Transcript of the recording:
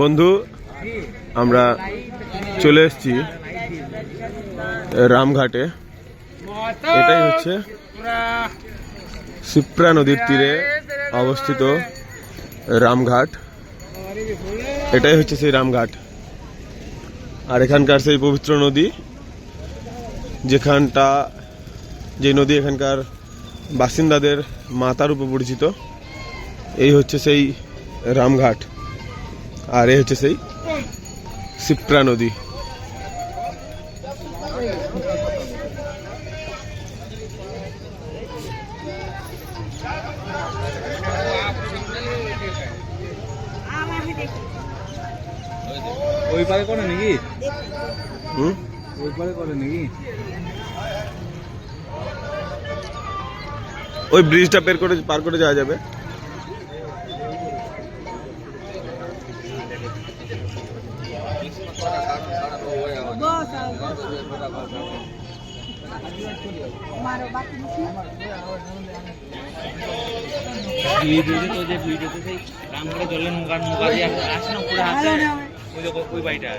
বন্ধু আমরা চলে এসেছি রামঘাটে। এটাই হচ্ছে শিপ্রা নদীর তীরে অবস্থিত রামঘাট। এটাই হচ্ছে সেই রামঘাট। আর এখানকার সেই পবিত্র নদী, যে নদী এখানকার বাসিন্দাদের মাতার উপর পরিচিত, এই হচ্ছে সেই রামঘাট। আর এই হচ্ছে সেই শিপ্রা নদী। ওই পারে করে নাকি? ওই পারে করে নাকি? ওই ব্রিজটা পার করে যাওয়া যাবে। ভিডিওতে সেই রামঘাটে জলের মুখা দিয়ে আসে না, পুরো হাতে ওই বাড়িটা।